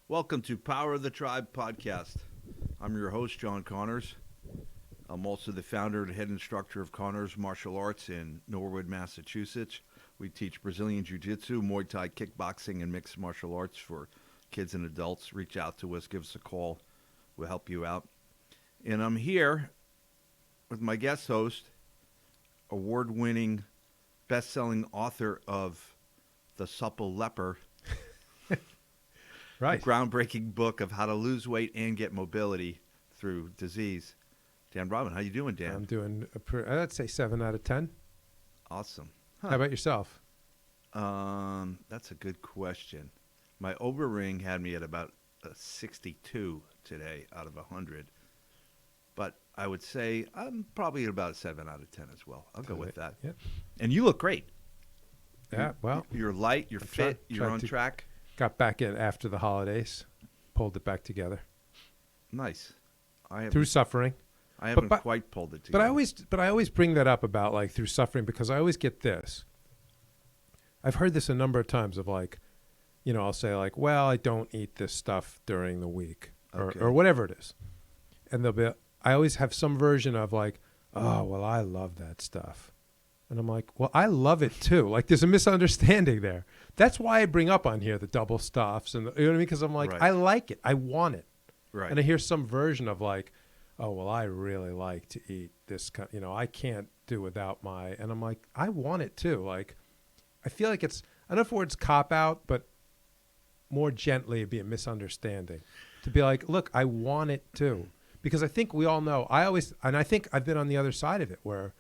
Welcome to Power of the Tribe podcast. I'm your host, John Connors. I'm also the founder and head instructor of Connors Martial Arts in Norwood, Massachusetts. We teach Brazilian Jiu-Jitsu, Muay Thai, kickboxing, and mixed martial arts for kids and adults. Reach out to us, give us a call. We'll help you out. And I'm here with my guest host, award-winning, best-selling author of The Supple Leper. Right. The groundbreaking book of how to lose weight and get mobility through disease. Dan Robin, how you doing, Dan? I'm doing, I'd say 7 out of 10. Awesome. How about yourself? That's a good question. My Oberring had me at about a 62 today out of 100. But I would say I'm probably at about a 7 out of 10 as well. I'll go with that. Yep. And you look great. Yeah, well. You're light, you're fit, you're on track. Got back in after the holidays, pulled it back together. Nice. Through suffering. I haven't quite pulled it together. But I always bring that up about like through suffering because I always get this. I've heard this a number of times of like, you know, I'll say like, well, I don't eat this stuff during the week or whatever it is. And I always have some version of like, oh, well, I love that stuff. And I'm like, well, I love it too. Like there's a misunderstanding there. That's why I bring up on here the double stuffs and you know what I mean? Because I'm like, I like it. I want it. Right. And I hear some version of like, oh, well, I really like to eat this kind, you know, I can't do without and I'm like, I want it too. Like, I feel like I don't know if the word's cop out, but more gently it'd be a misunderstanding to be like, look, I want it too. Because I think we all know, and I think I've been on the other side of it where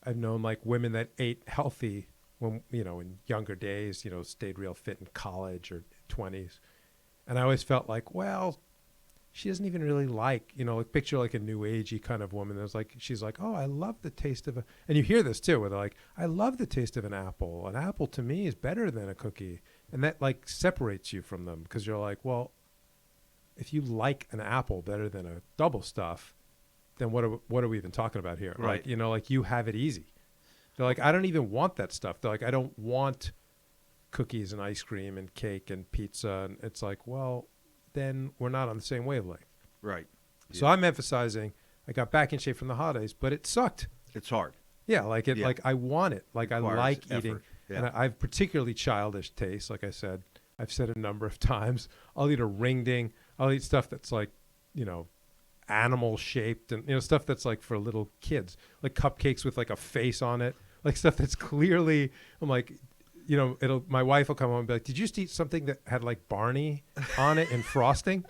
I've known like women that ate healthy when, you know, in younger days, you know, stayed real fit in college or 20s. And I always felt like, well, she doesn't even really like, you know, like picture like a new agey kind of woman. There's like, she's like, oh, I love the taste of and you hear this too, where they're like, I love the taste of an apple. An apple to me is better than a cookie. And that like separates you from them because you're like, well, if you like an apple better than a double stuff, then what are we even talking about here? Right. Like, you know, like you have it easy. They're like, I don't even want that stuff. They're like, I don't want cookies and ice cream and cake and pizza. And it's like, well, then we're not on the same wavelength. Right. So I'm emphasizing I got back in shape from the holidays, but it sucked. It's hard. Yeah, like it. Yeah. Like I want it. Like I like effort. Eating. Yeah. And I have particularly childish taste. Like I said, I've said a number of times. I'll eat a ring ding. I'll eat stuff that's like, you know, animal shaped and, you know, stuff that's like for little kids, like cupcakes with like a face on it, like stuff that's clearly, I'm like, you know, my wife will come home and be like, did you just eat something that had like Barney on it and frosting?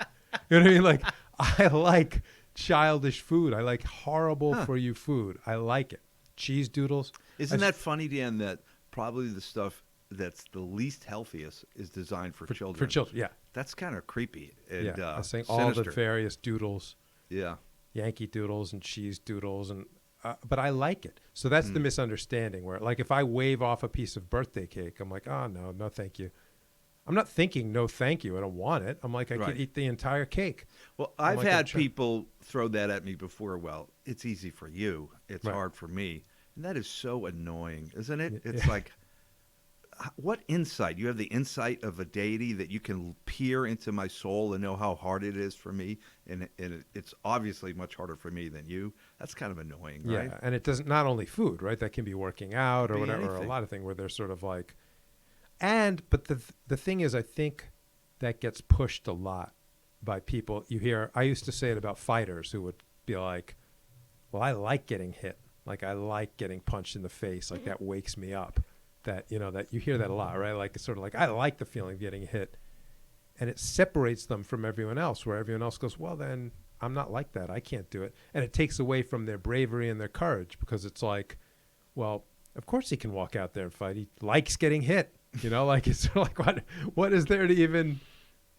You know what I mean? Like, I like childish food. I like horrible for you food. I like it. Cheese doodles. Isn't that funny, Dan, that probably the stuff that's the least healthiest is designed for children? For children, yeah. That's kind of creepy. And, yeah, I was saying sinister. all the various doodles. Yeah. Yankee doodles and cheese doodles and but I like it. So that's the misunderstanding where like if I wave off a piece of birthday cake, I'm like, oh no thank you. I'm not thinking no thank you. I don't want it. I'm like I could eat the entire cake. Well, I've had people throw that at me before. Well, it's easy for you. It's hard for me. And that is so annoying, isn't it? It's like what insight? You have the insight of a deity that you can peer into my soul and know how hard it is for me, and it's obviously much harder for me than you. That's kind of annoying, right? Yeah, and it doesn't not only food, right? That can be working out or whatever, anything. or a lot of things where they're sort of like, but the thing is, I think that gets pushed a lot by people. You hear, I used to say it about fighters who would be like, well, I like getting hit, like I like getting punched in the face, like that wakes me up. That, you know, that you hear that a lot, right? Like it's sort of like, I like the feeling of getting hit. And it separates them from everyone else, where everyone else goes, well, then I'm not like that. I can't do it. And it takes away from their bravery and their courage because it's like, well, of course he can walk out there and fight. He likes getting hit, you know, like it's sort of like, what is there to even,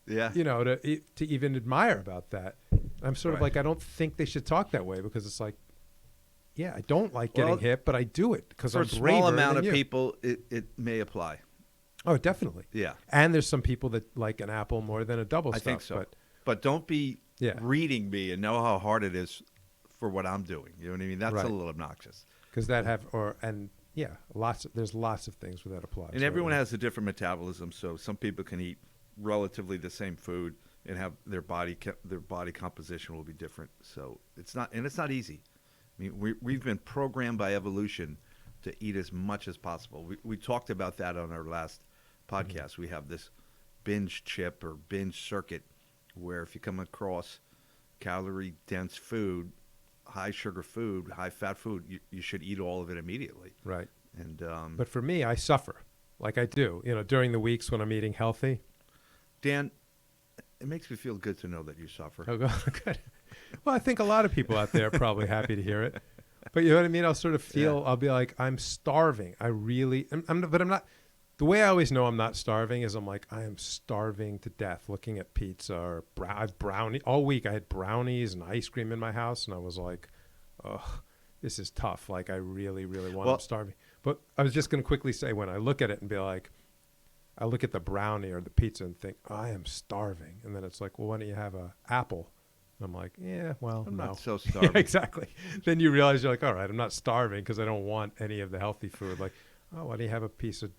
you know, to even admire about that? I'm sort of like, I don't think they should talk that way because it's like, yeah, I don't like getting hit, but I do it because I'm braver than you. For a small amount of people, it may apply. Oh, definitely. Yeah. And there's some people that like an apple more than a double stuff. I think so. But don't be reading me and know how hard it is for what I'm doing. You know what I mean? That's a little obnoxious. Because there's lots of things where that applies. And everyone has a different metabolism, so some people can eat relatively the same food and have their body composition will be different. So it's not easy. I mean, we've been programmed by evolution to eat as much as possible. We talked about that on our last podcast. We have this binge chip or binge circuit where if you come across calorie dense food, high sugar food, high fat food, you should eat all of it immediately. Right. And but for me, I suffer like I do, during the weeks when I'm eating healthy. Dan, it makes me feel good to know that you suffer. Oh, good. Well, I think a lot of people out there are probably happy to hear it. But you know what I mean? I'll sort of feel, I'll be like, I'm starving. I really, but I'm not. The way I always know I'm not starving is I'm like, I am starving to death looking at pizza or brownie. All week I had brownies and ice cream in my house, and I was like, oh, this is tough. Like, I really, really want, I'm starving. But I was just going to quickly say, when I look at it and be like, I look at the brownie or the pizza and think, I am starving. And then it's like, well, why don't you have an apple? And I'm like, yeah, well, I'm no. not so starving. Yeah, exactly. Then you realize you're like, all right, I'm not starving because I don't want any of the healthy food. Like, oh, why do you have a piece of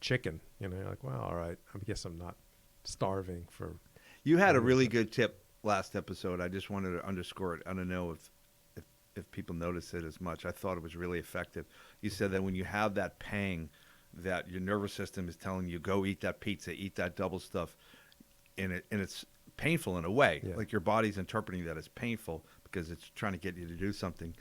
chicken? You're like, well, all right, I guess I'm not starving for. You had a really good tip last episode. I just wanted to underscore it. I don't know if people notice it as much. I thought it was really effective. You said that when you have that pang, that your nervous system is telling you, go eat that pizza, eat that double stuff, and it's painful in a way. Yeah. Like your body's interpreting that as painful because it's trying to get you to do something.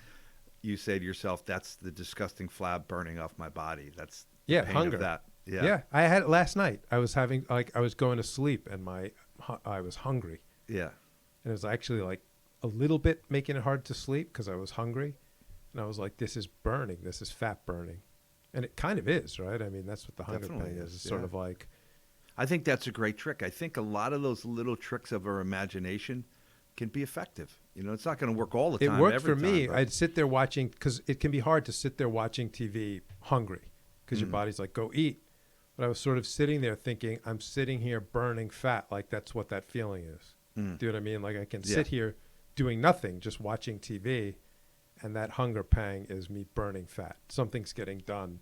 You say to yourself, that's the disgusting flab burning off my body. That's the pain hunger. of that. Yeah, I had it last night. I was having, like, I was going to sleep and I was hungry. Yeah. And it was actually like a little bit making it hard to sleep because I was hungry. And I was like, this is burning. This is fat burning. And it kind of is, right? I mean, that's what the hunger Definitely thing is. It's yeah. sort of like. I think that's a great trick. I think a lot of those little tricks of our imagination can be effective. It's not going to work all the time. It worked every for me. time, I'd sit there watching, because it can be hard to sit there watching TV hungry because your body's like, go eat. But I was sort of sitting there thinking, I'm sitting here burning fat. Like, that's what that feeling is. Do you know what I mean? Like, I can sit here doing nothing, just watching TV, and that hunger pang is me burning fat. Something's getting done.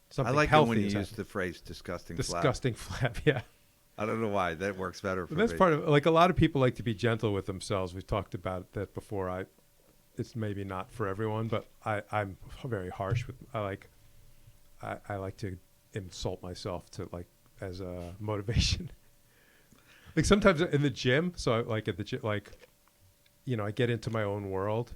Something I like it healthy when you is use happening. the phrase disgusting flab. Disgusting flab, yeah. I don't know why. That works better for But that's me. part of, like, a lot of people like to be gentle with themselves. We've talked about that before. It's maybe not for everyone, but I'm very harsh with, I like to insult myself to, like, as a motivation. Like, sometimes in the gym, so like at the gym, like, I get into my own world,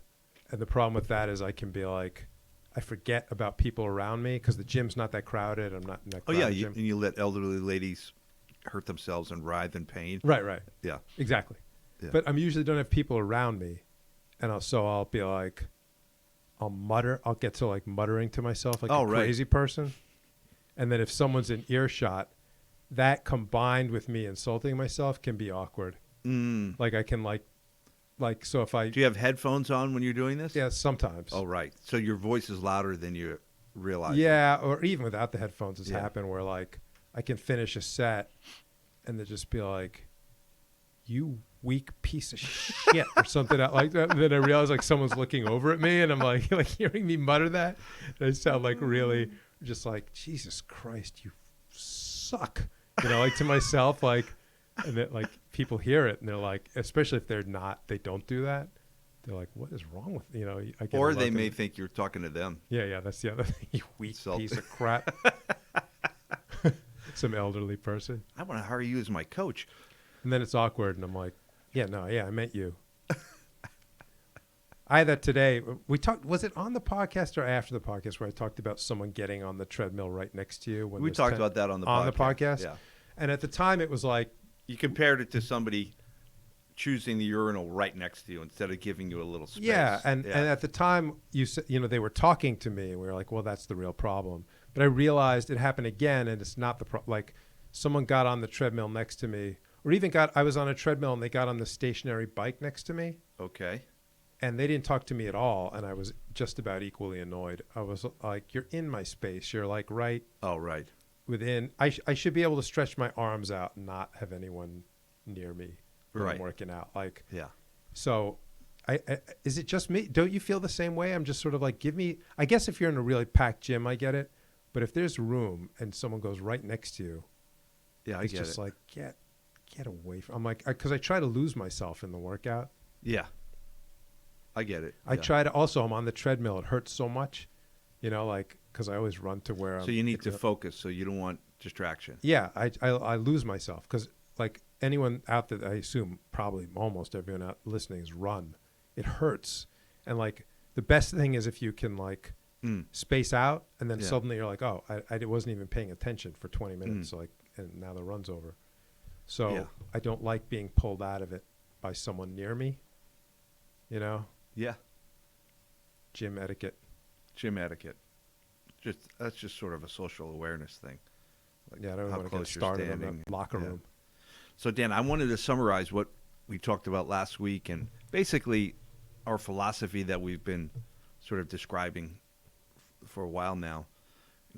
and the problem with that is I can be like, I forget about people around me because the gym's not that crowded. I'm not in that crowded gym. And you let elderly ladies hurt themselves and writhe in pain. Right. Yeah. Exactly. Yeah. But I'm usually don't have people around me, and I'll be like, I'll mutter. I'll get to like muttering to myself like a crazy person, and then if someone's in earshot, that combined with me insulting myself can be awkward. Like I can like so if I do you have headphones on when you're doing this? Yeah, sometimes. Oh, right. So your voice is louder than you realize. Yeah, or even without the headphones, it's happened where like I can finish a set, and they just be like, "You weak piece of shit," or something like that. And then I realize like someone's looking over at me, and I'm like hearing me mutter that, and I sound like really just like, Jesus Christ, you suck, like to myself, like, and then like people hear it and they're like, especially if they don't do that, they're like, what is wrong with or they may think you're talking to them. Yeah, that's the other thing. You weak piece of crap. Some elderly person. I want to hire you as my coach. And then it's awkward, and I'm like, I meant you. I had that today. We talked. Was it on the podcast or after the podcast where I talked about someone getting on the treadmill right next to you? When we talked about that on the podcast. Yeah. And at the time, it was like you compared it to somebody choosing the urinal right next to you instead of giving you a little space. Yeah, and at the time, you said, they were talking to me, and we were like, well, that's the real problem. But I realized it happened again, and it's not the problem. Like, someone got on the treadmill next to me, or even I was on a treadmill, and they got on the stationary bike next to me. Okay. And they didn't talk to me at all, and I was just about equally annoyed. I was like, you're in my space. You're like right. Oh, right. Within, I should be able to stretch my arms out and not have anyone near me when I'm working out. Like, yeah. So, is it just me? Don't you feel the same way? I'm just sort of like, I guess if you're in a really packed gym, I get it. But if there's room and someone goes right next to you, yeah, I it's get just it. like, get get away from. I'm like, because I try to lose myself in the workout. Yeah. I get it. I try to also. I'm on the treadmill. It hurts so much, like because I always run to where. So you need to focus. So you don't want distraction. Yeah, I lose myself because like anyone out there, I assume probably almost everyone out listening is run. It hurts, and like the best thing is if you can like space out, and then suddenly you're like, oh, I wasn't even paying attention for 20 minutes, so like, and now the run's over. So I don't like being pulled out of it by someone near me. Yeah. Gym etiquette. That's just sort of a social awareness thing. Like I don't want to get started in the locker room. So Dan, I wanted to summarize what we talked about last week and basically our philosophy that we've been sort of describing for a while now.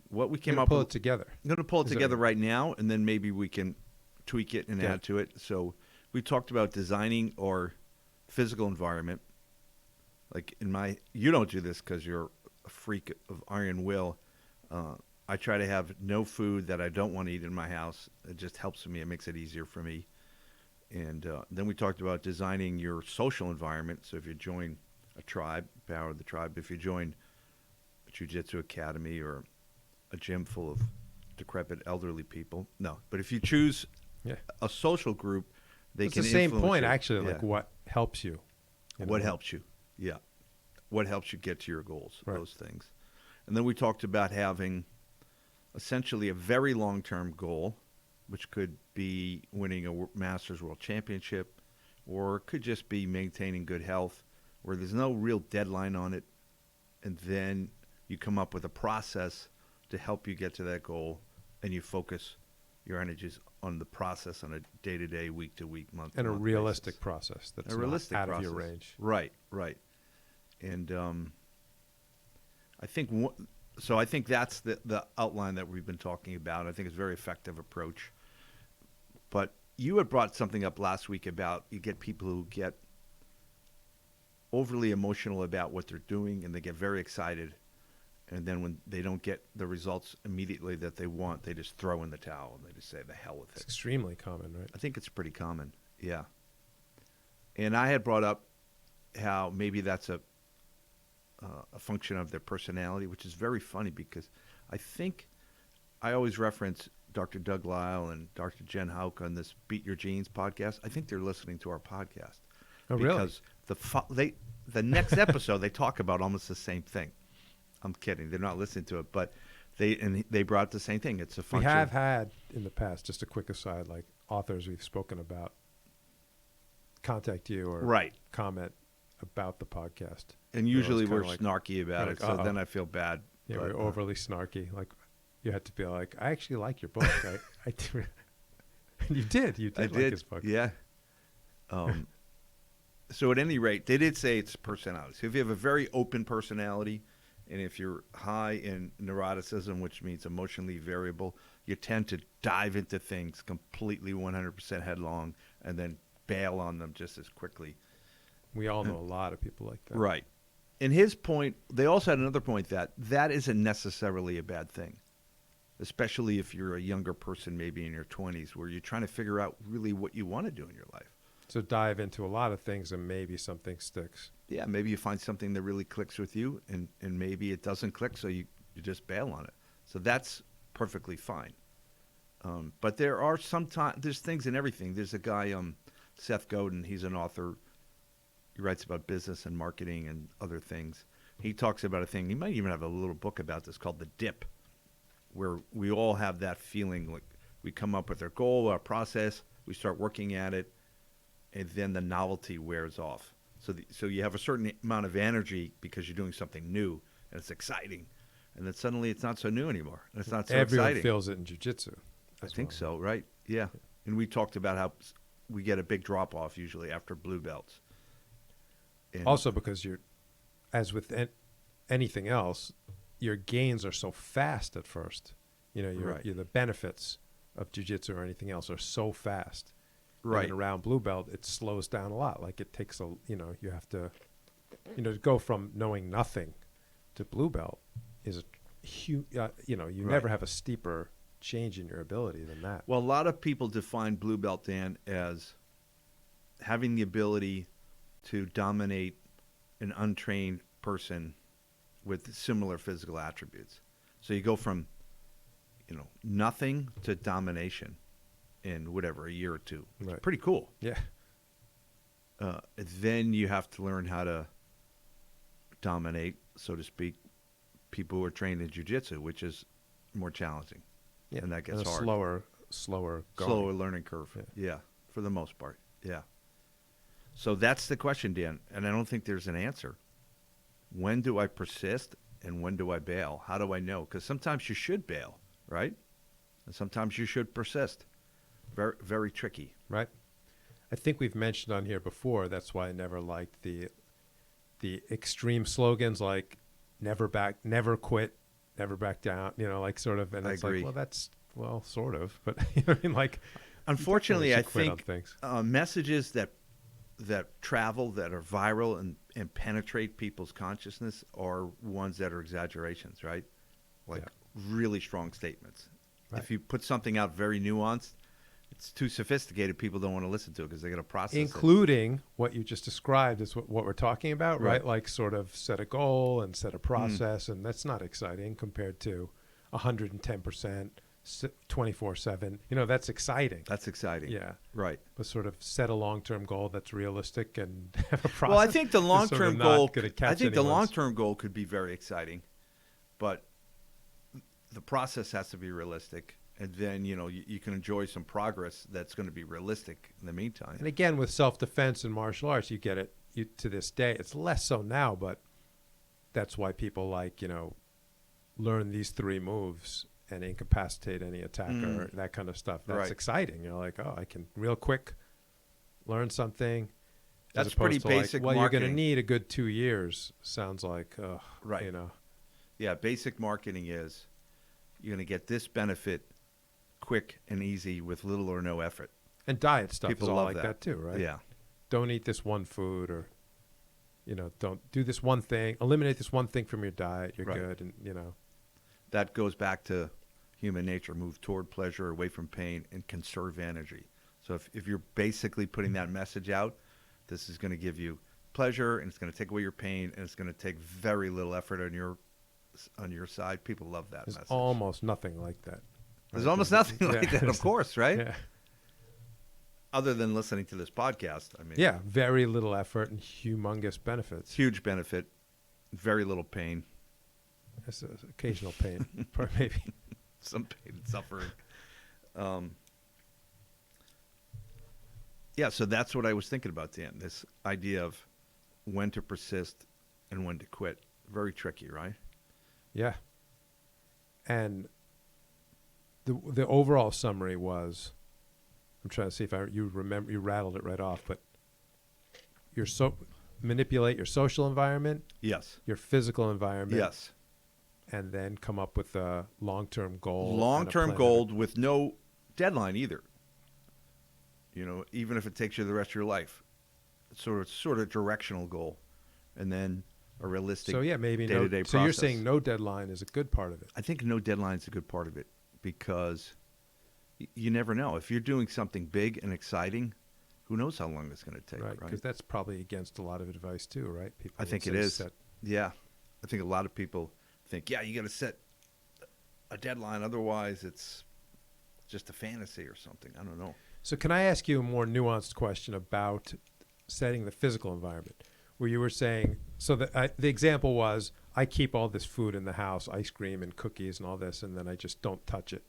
What we came up with. Pull it together. I'm going to pull it together right now, and then maybe we can tweak it and add to it. So we talked about designing our physical environment. Like you don't do this because you're a freak of iron will. I try to have no food that I don't want to eat in my house. It just helps me. It makes it easier for me. And then we talked about designing your social environment. So if you join a tribe, Power of the Tribe, if you join a jiu-jitsu academy or a gym full of decrepit elderly people, no. But if you choose a social group, it's the same point, actually, like what helps you. What helps you, what helps you get to your goals, those things. And then we talked about having essentially a very long-term goal, which could be winning a Masters World Championship, or it could just be maintaining good health, where there's no real deadline on it. And then you come up with a process to help you get to that goal, and you focus your energies on the process on a day-to-day, week-to-week, month-to-month and a realistic basis. Process that's a realistic not out process. of your range. Right. And I think I think that's the outline that we've been talking about. I think it's a very effective approach. But you had brought something up last week about you get people who get overly emotional about what they're doing, and they get very excited. And then when they don't get the results immediately that they want, they just throw in the towel and they just say, the hell with it. It's extremely common, right? I think it's pretty common, yeah. And I had brought up how maybe that's a function of their personality, which is very funny because I think I always reference Dr. Doug Lisle and Dr. Jen Howk on this Beat Your Genes podcast. I think they're listening to our podcast. Oh, really? Because the next episode, they talk about almost the same thing. I'm kidding. They're not listening to it, but they brought the same thing. It's a function. We have had in the past, just a quick aside, like authors we've spoken about contact you or comment about the podcast. And usually we're snarky about it, so then I feel bad. Yeah, we're overly snarky. Like you had to be like, I actually like your book. I did. You did. You did like his book. Yeah. So at any rate, they did say it's personality. So if you have a very open personality, and if you're high in neuroticism, which means emotionally variable, you tend to dive into things completely 100% headlong and then bail on them just as quickly. We all know a lot of people like that. Right. And his point, they also had another point that isn't necessarily a bad thing, especially if you're a younger person, maybe in your 20s, where you're trying to figure out really what you want to do in your life. So dive into a lot of things and maybe something sticks. Yeah, maybe you find something that really clicks with you, and maybe it doesn't click, so you just bail on it. So that's perfectly fine. But there are there's things in everything. There's a guy, Seth Godin, he's an author. He writes about business and marketing and other things. He talks about a thing, he might even have a little book about this called The Dip, where we all have that feeling like we come up with our goal, our process, we start working at it, and then the novelty wears off. So you have a certain amount of energy because you're doing something new, and it's exciting. And then suddenly it's not so new anymore. And it's not so Everyone exciting. feels it in jiu-jitsu. I think so, right? Yeah. And we talked about how we get a big drop-off usually after blue belts. And also because as with anything else, your gains are so fast at first. You're the benefits of jiu-jitsu or anything else are so fast. Right. And around blue belt, it slows down a lot. Like it takes you have to, to go from knowing nothing to blue belt is a huge, you never have a steeper change in your ability than that. Well, a lot of people define blue belt, Dan, as having the ability to dominate an untrained person with similar physical attributes. So you go from, nothing to domination in whatever, a year or two. It's Right. pretty cool. Yeah. Then you have to learn how to dominate, so to speak, people who are trained in jiu-jitsu, which is more challenging. Yeah. And that gets a hard. Slower going. Slower learning curve. Yeah, for the most part. Yeah. So that's the question, Dan, and I don't think there's an answer. When do I persist and when do I bail? How do I know? Because sometimes you should bail, right? And sometimes you should persist. Very, very tricky. Right. I think we've mentioned on here before, that's why I never liked the extreme slogans like never quit, never back down, like sort of, and I it's agree. like, well, that's, sort of, but you know what I mean? Like, Unfortunately, I quit on think things. messages that travel, that are viral and penetrate people's consciousness are ones that are exaggerations, right? Like really strong statements. Right. If you put something out very nuanced, it's too sophisticated. People don't want to listen to it because they got to process it. Including what you just described is what we're talking about, right? Right. Like sort of set a goal and set a process, and that's not exciting compared to 110%, 24/7. That's exciting. That's exciting. Yeah. Right. But sort of set a long-term goal that's realistic and have a process. Well, I think the is long-term sort of not goal. gonna catch I think the anyone's- long-term goal could be very exciting, but the process has to be realistic, and then you can enjoy some progress that's going to be realistic in the meantime. And again, with self-defense and martial arts, you get it to this day. It's less so now, but that's why people learn these 3 moves and incapacitate any attacker, that kind of stuff. That's Right. exciting. You're like, oh, I can real quick learn something. as That's pretty opposed to basic well, you're going to marketing. need a good 2 years. Sounds like, Right. Yeah, basic marketing is you're going to get this benefit quick and easy with little or no effort. And diet stuff People is all love like that. that too, right? Yeah. Don't eat this one food, or don't do this one thing. Eliminate this one thing from your diet. You're Right. good, and That goes back to human nature. Move toward pleasure, away from pain, and conserve energy. So if you're basically putting that message out, this is going to give you pleasure, and it's going to take away your pain, and it's going to take very little effort on your side. People love that there's message. almost nothing like that. There's right? almost nothing like Yeah. that, of course, right? Yeah. Other than listening to this podcast. I mean, Yeah, very little effort and humongous benefits. huge benefit, very little pain, That's occasional pain, maybe. some pain and suffering. Yeah, so that's what I was thinking about, Dan. This idea of when to persist and when to quit. Very tricky, right? Yeah. And the overall summary was, I'm trying to see if you remember, you rattled it right off, but manipulate your social environment, Yes. your physical environment, Yes. and then come up with a long-term goal. and a Long-term plan. goal with no deadline either. Even if it takes you the rest of your life. It's sort of directional goal. And then a realistic So yeah, maybe day-to-day So you're process. saying no deadline is a good part of it. I think no deadline is a good part of it because you never know. If you're doing something big and exciting, who knows how long it's going to take, Right, right? because that's probably against a lot of advice too, right? People I would think it say is. set- Yeah. I think a lot of people think, you got to set a deadline. Otherwise, it's just a fantasy or something. I don't know. So can I ask you a more nuanced question about setting the physical environment, where you were saying, so the example was, I keep all this food in the house, ice cream and cookies and all this, and then I just don't touch it.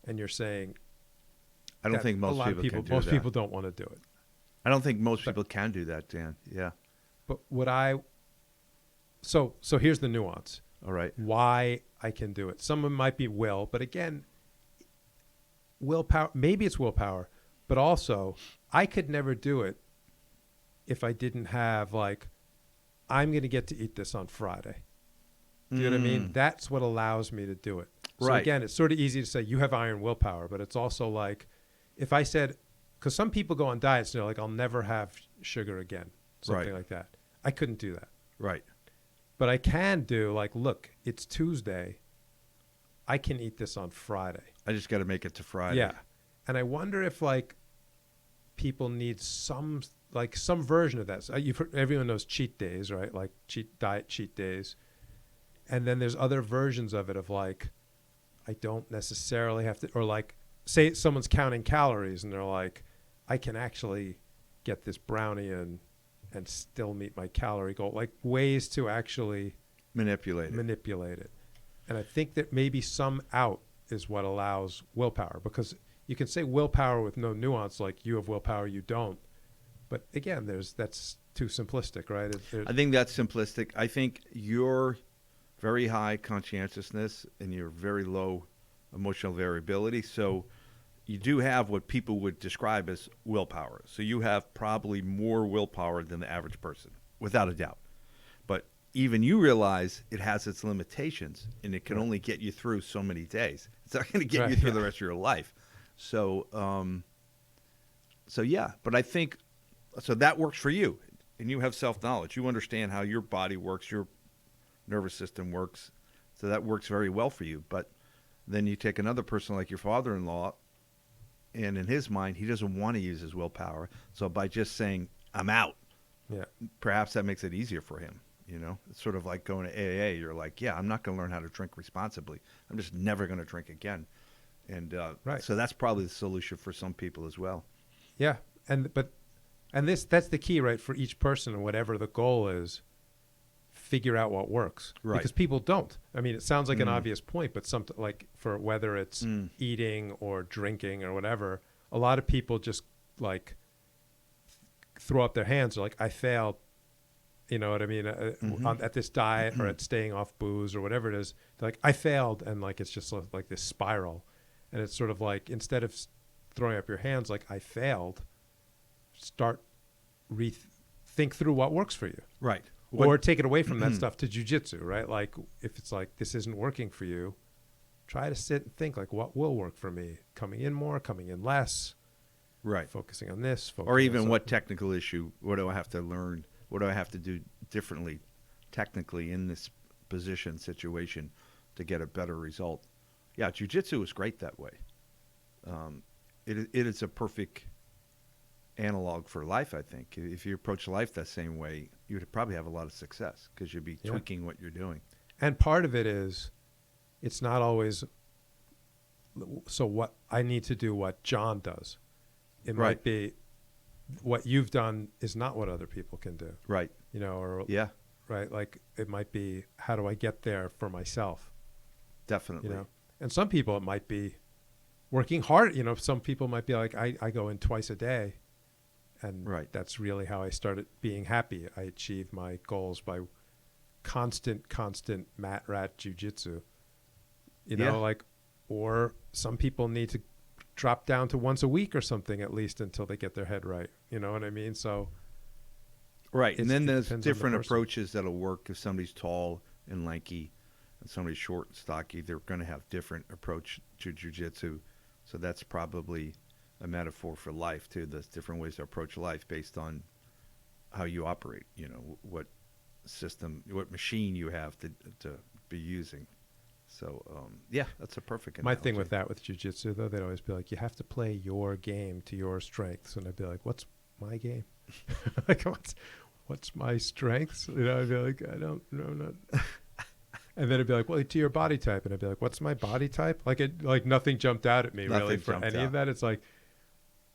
And you're saying, I don't that think a most lot of people can do most that. people don't want to do it. I don't think most people can do that, Dan. Yeah. But so here's the nuance. All right. Why I can do it. Some of it might be will, but again, willpower, maybe it's willpower, but also I could never do it if I didn't have I'm going to get to eat this on Friday. Do you know what I mean? That's what allows me to do it. So Right. again, it's sort of easy to say you have iron willpower, but it's also like if I said, because some people go on diets and they're like, I'll never have sugar again, something Right. like that. I couldn't do that. Right. But I can do look, it's Tuesday. I can eat this on Friday. I just got to make it to Friday. Yeah. And I wonder if like people need some version of that. So everyone knows cheat days, right? Like diet cheat days. And then there's other versions of it of like, I don't necessarily have to, or like say someone's counting calories and they're like, I can actually get this brownie in and still meet my calorie goal. Like ways to actually manipulate it. And I think that maybe some out is what allows willpower, because you can say willpower with no nuance, like you have willpower, you don't. But again, that's too simplistic, right? I think that's simplistic. I think your very high conscientiousness and your very low emotional variability. So you do have what people would describe as willpower. So you have probably more willpower than the average person, without a doubt. But even you realize it has its limitations, and it can only get you through so many days. It's not going to get you through the rest of your life. So, yeah. But I think so that works for you, and you have self-knowledge. You understand how your body works, your nervous system works, so that works very well for you. But then you take another person like your father-in-law, and in his mind, he doesn't want to use his willpower. So by just saying, I'm out, perhaps that makes it easier for him. You know, it's sort of like going to AA. You're like, yeah, I'm not going to learn how to drink responsibly. I'm just never going to drink again. And so that's probably the solution for some people as well. Yeah. That's the key, right? For each person, and whatever the goal is, figure out what works. Right. Because people don't. I mean, it sounds like an obvious point, but like for whether it's eating or drinking or whatever, a lot of people just like throw up their hands. They're like, I failed. You know what I mean? At this diet or at staying off booze or whatever it is. They're like, I failed. And like, it's just like this spiral. And it's sort of like, instead of throwing up your hands like I failed, start think through what works for you. Right. Or take it away from that stuff to jiu-jitsu, right? Like if it's like, this isn't working for you, try to sit and think like, what will work for me? Coming in more, coming in less. Right. Focusing on this. Or even what technical issue, what do I have to learn? What do I have to do differently technically in this position situation to get a better result? Yeah, jiu-jitsu is great that way. It is a perfect analog for life, I think. If you approach life that same way, you'd probably have a lot of success because you'd be tweaking what you're doing. And part of it is, it's not always, so what I need to do what John does. It might be what you've done is not what other people can do. Right. You know, or right. Like it might be, how do I get there for myself? Definitely. You know, and some people, it might be working hard. You know, some people might be like, I go in twice a day. And that's really how I started being happy. I achieved my goals by constant mat rat jujitsu. You know, like, or some people need to drop down to once a week or something at least until they get their head right. You know what I mean? So, and then there's different approaches that'll work. If somebody's tall and lanky and somebody's short and stocky, they're going to have different approach to jiu-jitsu. So that's probably a metaphor for life too. There's different ways to approach life based on how you operate, you know, what system, what machine you have to be using. So, that's a perfect analogy. My thing with that, with jiu-jitsu, though, they'd always be like, you have to play your game to your strengths. And I'd be like, what's my game? Like, what's my strengths? You know, I'd be like, I don't know. And then it'd be like, well, to your body type. And I'd be like, what's my body type? Like nothing jumped out at me really for any of that. It's like,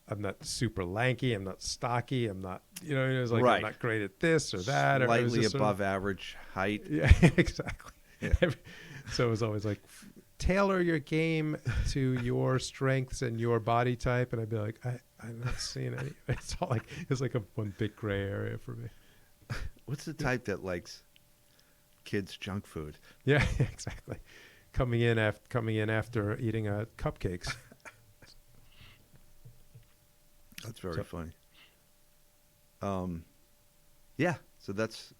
I'm not super lanky. I'm not stocky. I'm not, you know, it was like, I'm not great at this or that. Slightly above average height. Yeah, exactly. Yeah. So it was always like, tailor your game to your strengths and your body type. And I'd be like, I'm not seeing any. It's all like, it's like one big gray area for me. What's the type that likes kids' junk food? Yeah, exactly. Coming in after eating cupcakes. That's very funny. So that's,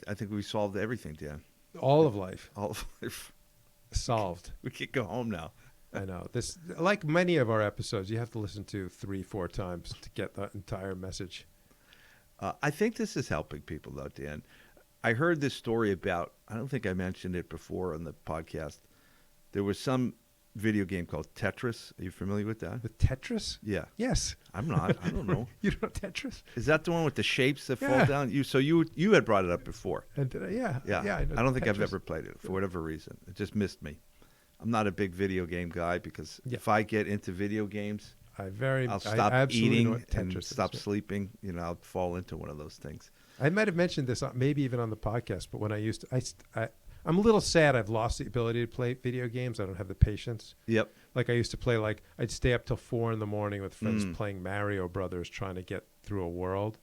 I think we solved everything, Dan. All of life. All of life. Solved. We could go home now. I know. This, like many of our episodes, you have to listen to 3-4 times to get the entire message. I think this is helping people, though, Dan. I heard this story about, I don't think I mentioned it before on the podcast. There was some video game called Tetris. Are you familiar with that? With Tetris? Yeah. Yes. I'm not. I don't know. You don't know Tetris? Is that the one with the shapes that fall Yeah. down? You had brought it up before. And did I? Yeah. Yeah. I know I don't think I've Tetris. ever played it for whatever reason. It just missed me. I'm not a big video game guy because Yeah. if I get into video games, I'll stop absolutely know eating what and Tetris stop is. sleeping. I'll fall into one of those things. I might have mentioned this, maybe even on the podcast, but when I used to, I'm a little sad I've lost the ability to play video games. I don't have the patience. Yep. Like I used to play, I'd stay up till 4 a.m. with friends Mm. playing Mario Brothers, trying to get through a world.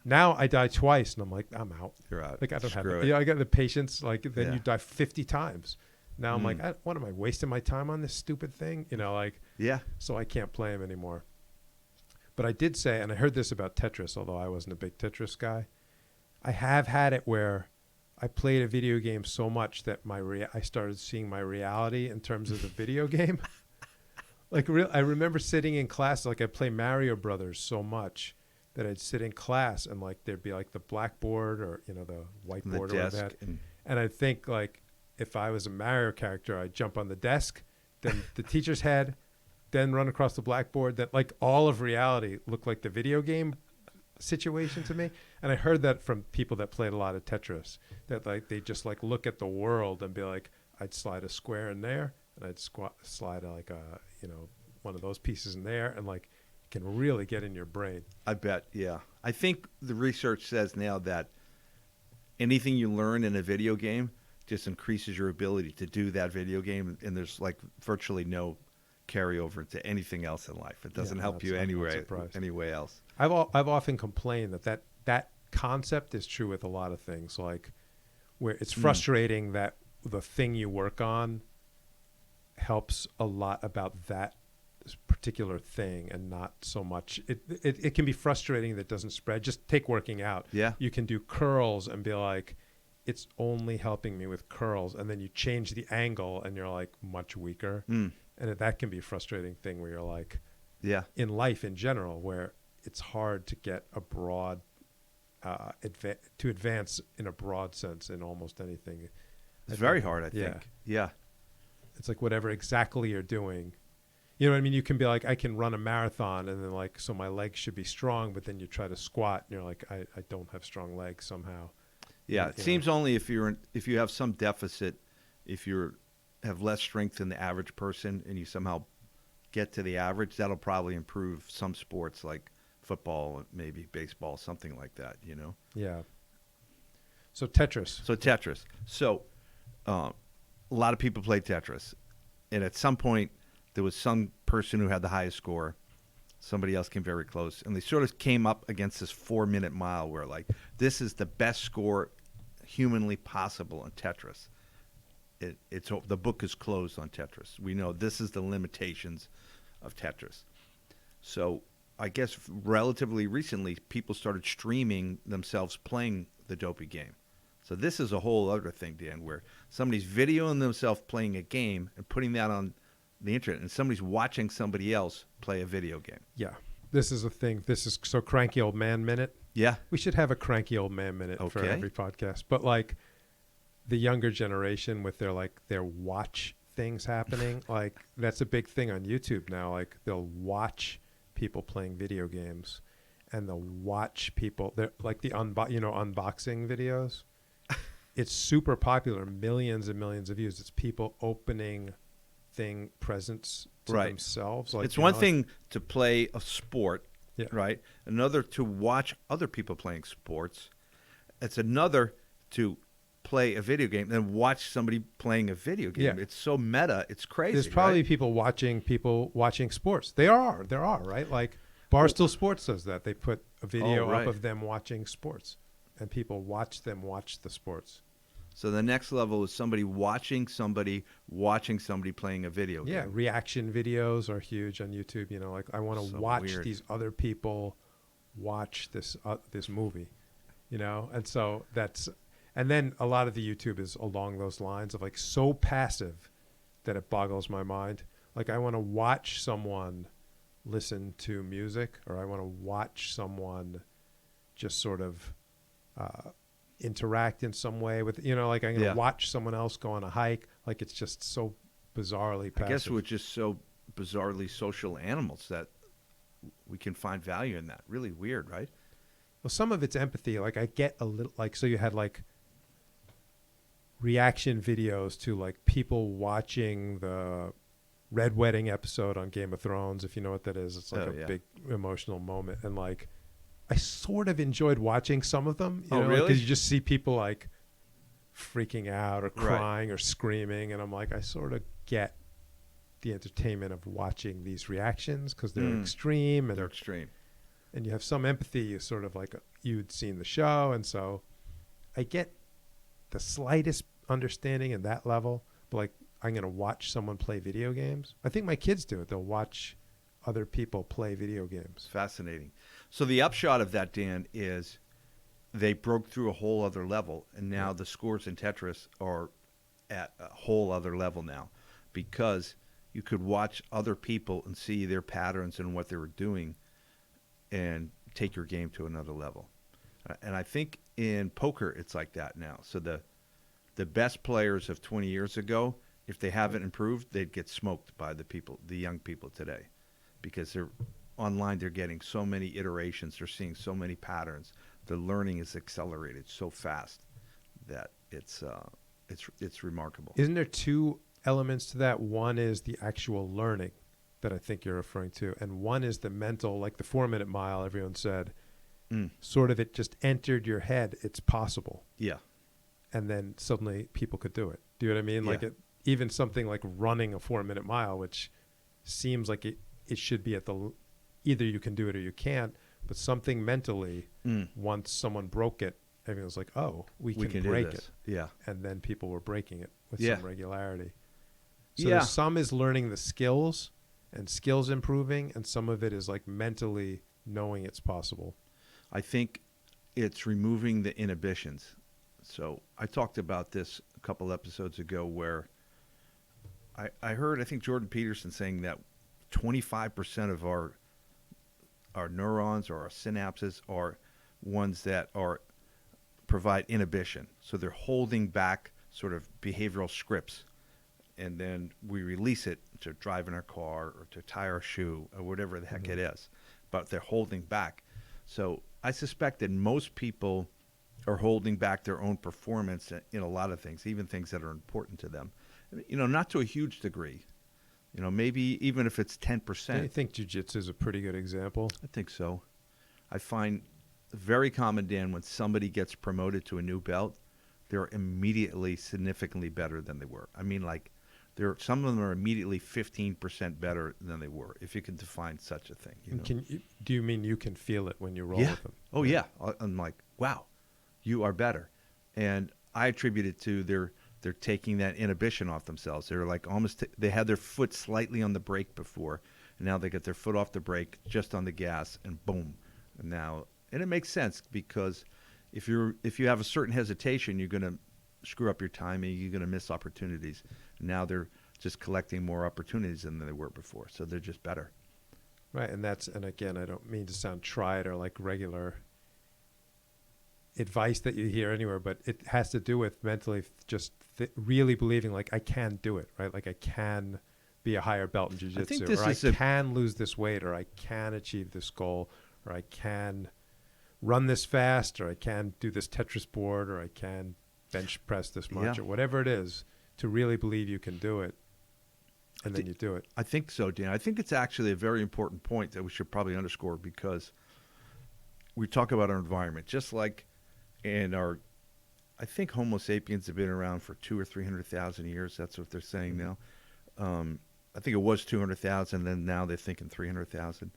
Now I die twice, and I'm like, I'm out. You're out. Like I don't have Screw it. it. I got the patience. Then Yeah. you die 50 times. Now I'm Mm. like, what am I wasting my time on this stupid thing? Yeah. So I can't play them anymore. But I did say, and I heard this about Tetris, although I wasn't a big Tetris guy. I have had it where I played a video game so much that I started seeing my reality in terms of the video game. I remember sitting in class, I play Mario Brothers so much that I'd sit in class and there'd be the blackboard or the whiteboard The or whatever desk. that. And I'd think if I was a Mario character, I'd jump on the desk, then the teacher's head, then run across the blackboard. That all of reality looked like the video game situation to me. And I heard that from people that played a lot of Tetris, that they just look at the world and be like, I'd slide a square in there and I'd slide one of those pieces in there, and it can really get in your brain. I bet, yeah. I think the research says now that anything you learn in a video game just increases your ability to do that video game, and there's virtually no carryover into anything else in life. It doesn't help you I'm not anyway surprised. else. I've often complained that concept is true with a lot of things, where it's frustrating that the thing you work on helps a lot about that particular thing and not so much. It can be frustrating that it doesn't spread. Just take working out. Yeah. You can do curls and be like, it's only helping me with curls, and then you change the angle and you're much weaker. Mm. And that can be a frustrating thing where you're Yeah. in life in general, where it's hard to get a broad to advance in a broad sense in almost anything. It's very hard, I think. Yeah. It's whatever exactly you're doing. You know what I mean? You can be I can run a marathon, and then so my legs should be strong, but then you try to squat and you're I don't have strong legs somehow. Yeah. It seems only if you have some deficit, if you have less strength than the average person and you somehow get to the average, that'll probably improve some sports like football, maybe baseball, something like that, Yeah. So Tetris. So a lot of people play Tetris. And at some point, there was some person who had the highest score. Somebody else came very close. And they sort of came up against this 4-minute mile where, this is the best score humanly possible in Tetris. The book is closed on Tetris. We know this is the limitations of Tetris. So I guess relatively recently, people started streaming themselves playing the dopey game. So this is a whole other thing, Dan, where somebody's videoing themselves playing a game and putting that on the internet, and somebody's watching somebody else play a video game. Yeah. This is a thing. This is so cranky old man minute. Yeah. We should have a cranky old man minute for every podcast. But the younger generation with their watch things happening, that's a big thing on YouTube now. They'll watch people playing video games, and they'll watch people. They're the unboxing videos. It's super popular, millions and millions of views. It's people opening presents to themselves. It's one thing to play a sport, Yeah. right? Another to watch other people playing sports. It's another to play a video game and watch somebody playing a video game. Yeah. It's so meta. It's crazy. There's probably right? people watching sports. There are, right? Barstool Sports does that. They put a video right. up of them watching sports, and people watch them watch the sports. So the next level is somebody watching somebody playing a video game. Yeah, reaction videos are huge on YouTube. I want to So watch weird. these other people watch this movie, and so and then a lot of the YouTube is along those lines of so passive that it boggles my mind. I want to watch someone listen to music, or I want to watch someone just sort of interact in some way with, like I'm going to Yeah. watch someone else go on a hike. Like it's just so bizarrely passive. I guess we're just so bizarrely social animals that we can find value in that. Really weird, right? Well, some of it's empathy. Like I get a little, like, so you had like reaction videos to like people watching the Red Wedding episode on Game of Thrones, if you know what that is. It's like a big emotional moment. And like, I sort of enjoyed watching some of them. You know, really? Because you just see people like freaking out or crying or screaming. And I'm like, I sort of get the entertainment of watching these reactions because they're extreme. And they're extreme. And you have some empathy. You sort of like, you'd seen the show. And so I get the slightest understanding at that level. But like, I'm going to watch someone play video games. I think my kids do it. They'll watch other people play video games. Fascinating. So the upshot of that, Dan, is they broke through a whole other level, and now the scores in Tetris are at a whole other level now because you could watch other people and see their patterns and what they were doing and take your game to another level. And I think in poker it's like that now. So the best players of 20 years ago, if they haven't improved, they'd get smoked by the young people today, because they're online. They're getting so many iterations. They're seeing so many patterns. The learning is accelerated so fast that it's remarkable. Isn't there two elements to that? One is the actual learning that I think you're referring to, and one is the mental, like the 4-minute mile. Everyone said, sort of, it just entered your head. It's possible. Yeah. And then suddenly people could do it. Do you know what I mean? Yeah. Like even something like running a 4-minute mile, which seems like it should be at the, either you can do it or you can't, but something mentally, once someone broke it, everyone was like, oh, we can break it. Yeah. And then people were breaking it with Yeah. some regularity. So Yeah. some is learning the skills and skills improving, and some of it is like mentally knowing it's possible. I think it's removing the inhibitions. So I talked about this a couple episodes ago where I heard, I think Jordan Peterson saying that 25% of our neurons or our synapses are ones that provide inhibition. So they're holding back sort of behavioral scripts, and then we release it to drive in our car or to tie our shoe or whatever the heck it is. But they're holding back. So I suspect that most people are holding back their own performance in a lot of things, even things that are important to them. Not to a huge degree. Maybe even if it's 10%. I think jiu-jitsu is a pretty good example. I think so. I find very common, Dan, when somebody gets promoted to a new belt, they're immediately significantly better than they were. I mean, like, some of them are immediately 15% better than they were, if you can define such a thing. Do you mean you can feel it when you roll with them? Oh, yeah. I'm like, wow, you are better. And I attribute it to they're taking that inhibition off themselves. They're like they had their foot slightly on the brake before, and now they get their foot off the brake, just on the gas, and boom. And it makes sense, because if you have a certain hesitation, you're going to screw up your timing, you're going to miss opportunities. And now they're just collecting more opportunities than they were before, so they're just better. Right, and again, I don't mean to sound trite or like regular advice that you hear anywhere, but it has to do with mentally just really believing like I can do it, right? Like I can be a higher belt in jiu-jitsu, or I can lose this weight, or I can achieve this goal, or I can run this fast, or I can do this Tetris board, or I can bench press this much, or whatever it is, to really believe you can do it, and then you do it. I think so, Dan. I think it's actually a very important point that we should probably underscore, because we talk about our environment, just like in I think Homo sapiens have been around for 200,000 or 300,000 years. That's what they're saying now. I think it was 200,000, then now they're thinking 300,000.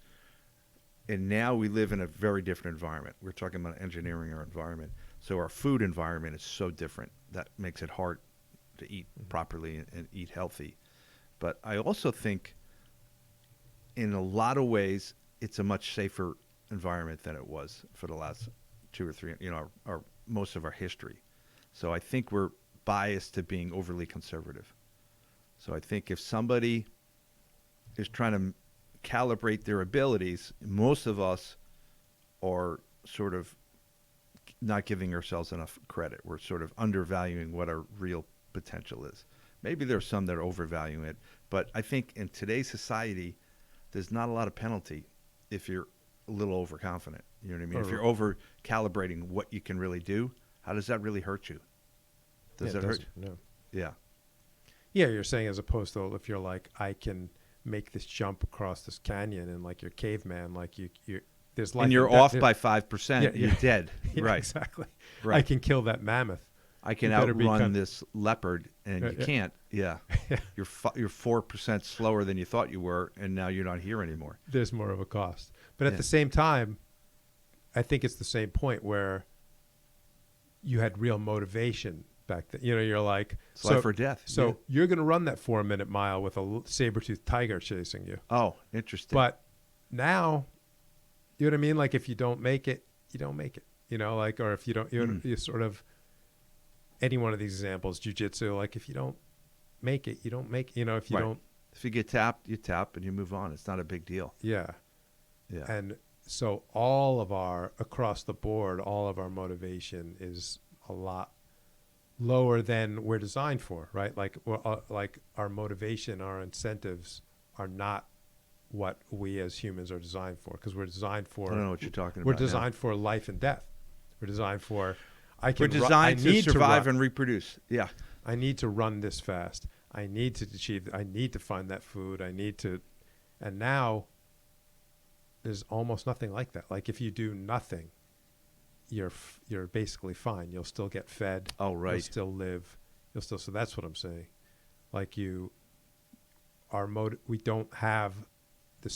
And now we live in a very different environment. We're talking about engineering our environment. So our food environment is so different. That makes it hard to eat properly and eat healthy. But I also think in a lot of ways, it's a much safer environment than it was for the last 2 or 3, our most of our history. So I think we're biased to being overly conservative. So I think if somebody is trying to calibrate their abilities, most of us are sort of not giving ourselves enough credit. We're sort of undervaluing what our real potential is. Maybe there's some that are overvaluing it, but I think in today's society, there's not a lot of penalty if you're a little overconfident. You know what I mean? If you're over calibrating what you can really do, how does that really hurt you? Does that hurt? No. Yeah. Yeah, you're saying as opposed to if you're like, I can make this jump across this canyon, and like you're caveman, like you there's like, and you're off by 5%, you're dead. Yeah, right. Exactly. Right. I can kill that mammoth. I can outrun this leopard, and you can't. Yeah. You're 4% slower than you thought you were, and now you're not here anymore. There's more of a cost. But at the same time, I think it's the same point where you had real motivation back then. You know, you're like... It's life or death. So you're going to run that 4-minute mile with a saber-toothed tiger chasing you. Oh, interesting. But now, you know what I mean? Like if you don't make it, you don't make it. You know, like, or if you don't, you sort of... Any one of these examples, jiu-jitsu, like if you don't make it, you don't make it. You know, if you don't... If you get tapped, you tap and you move on. It's not a big deal. Yeah. Yeah. And so all of our, across the board, all of our motivation is a lot lower than we're designed for, right? Like our motivation, our incentives are not what we as humans are designed for, because we're designed for... I don't know what you're talking about. We're designed for life and death. We're designed for... We're designed to survive and reproduce. Yeah. I need to run this fast. I need to achieve. I need to find that food. I need to... And now, there's almost nothing like that. Like if you do nothing, you're basically fine. You'll still get fed. Oh, right. You'll still live. So that's what I'm saying. Like we don't have the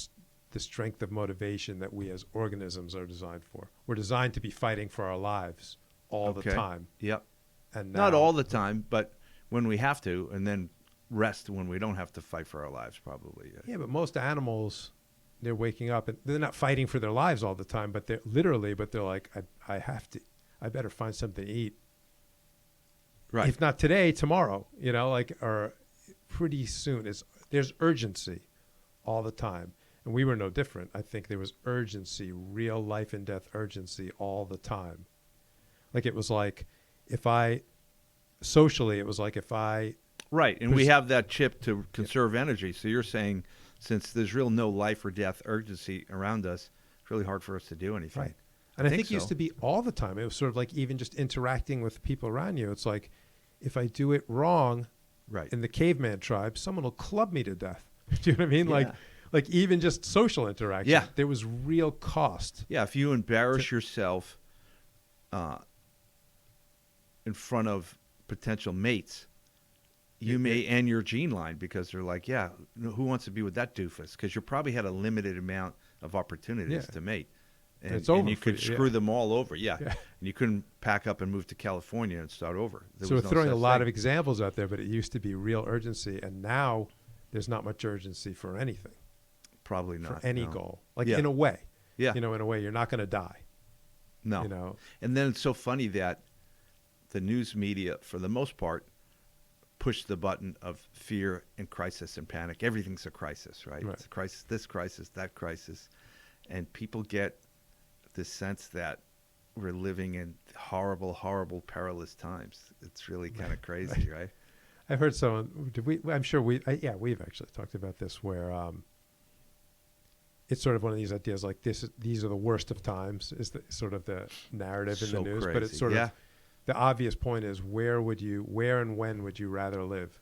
strength of motivation that we as organisms are designed for. We're designed to be fighting for our lives all the time. Yep. And now, not all the time, but when we have to, and then rest when we don't have to fight for our lives, probably. Yeah, but most animals, they're waking up and they're not fighting for their lives all the time, but they're like, I better find something to eat. Right. If not today, tomorrow, you know, like, or pretty soon. There's urgency all the time. And we were no different. I think there was urgency, real life and death urgency all the time. Like it was like socially, it was like if I... Right, and we have that chip to conserve energy. So you're saying since there's real no life or death urgency around us, it's really hard for us to do anything. Right. And I think it used to be all the time. It was sort of like even just interacting with people around you. It's like if I do it wrong in the caveman tribe, someone will club me to death. Do you know what I mean? Yeah. Like even just social interaction. Yeah. There was real cost. Yeah, if you embarrass yourself in front of potential mates, you may end your gene line because they're like, yeah, who wants to be with that doofus? Because you probably had a limited amount of opportunities to mate. And, it's over and you could you, screw them all over. Yeah. And you couldn't pack up and move to California and start over. So we're throwing a lot of examples out there, but it used to be real urgency. And now there's not much urgency for anything. Probably not. For any goal. Like in a way. Yeah. You know, in a way, you're not going to die. No. You know. And then it's so funny that the news media, for the most part, push the button of fear and crisis and panic. Everything's a crisis, right? It's a crisis, this crisis, that crisis. And people get this sense that we're living in horrible, horrible, perilous times. It's really kind of crazy, right? I've heard someone, I'm sure we've actually talked about this where it's sort of one of these ideas like these are the worst of times is the sort of the narrative in the news. Crazy. But it's sort of, the obvious point is where and when would you rather live?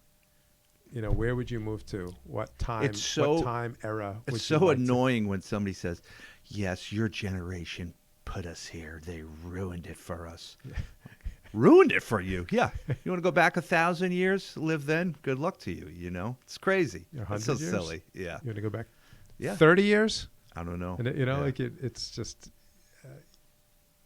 You know, where would you move to? What time? What time era? It's so annoying when somebody says, "Yes, your generation put us here. They ruined it for us." Yeah. Ruined it for you? Yeah. You want to go back 1,000 years, live then? Good luck to you. You know, it's crazy. It's so silly. Yeah. You want to go back? Yeah. 30 years? I don't know. And you know, like it's just,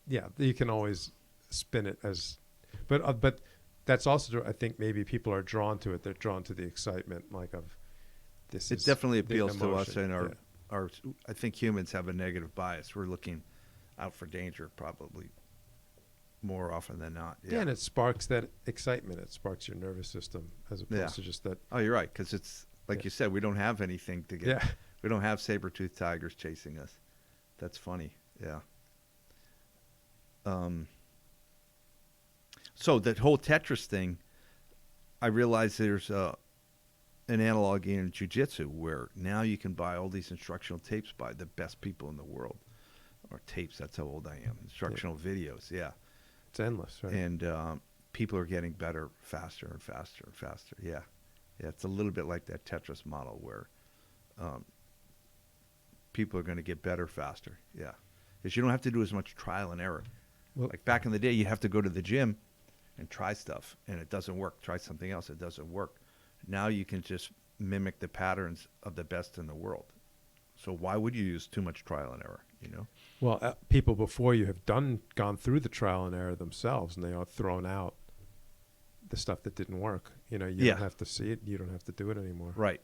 you can always spin it as, but that's also true. I think maybe people are drawn to it. They're drawn to the excitement, like of this. It definitely appeals to us, and our. I think humans have a negative bias. We're looking out for danger, probably more often than not. Yeah, and it sparks that excitement. It sparks your nervous system as opposed to just that. Oh, you're right, because it's like you said, we don't have anything to get. Yeah. We don't have saber-toothed tigers chasing us. That's funny. Yeah. So that whole Tetris thing, I realized there's an analog in jiu-jitsu where now you can buy all these instructional tapes by the best people in the world. Or tapes, that's how old I am. Instructional videos, yeah. It's endless, right? And people are getting better faster and faster and faster, yeah. Yeah, it's a little bit like that Tetris model where people are going to get better faster, yeah. Because you don't have to do as much trial and error. Well, Like back in the day, you have to go to the gym and try stuff, and it doesn't work. Try something else, it doesn't work. Now you can just mimic the patterns of the best in the world. So why would you use too much trial and error, you know? Well, people before you have gone through the trial and error themselves, and they are thrown out the stuff that didn't work. You know, you Yeah. don't have to see it. You don't have to do it anymore. Right.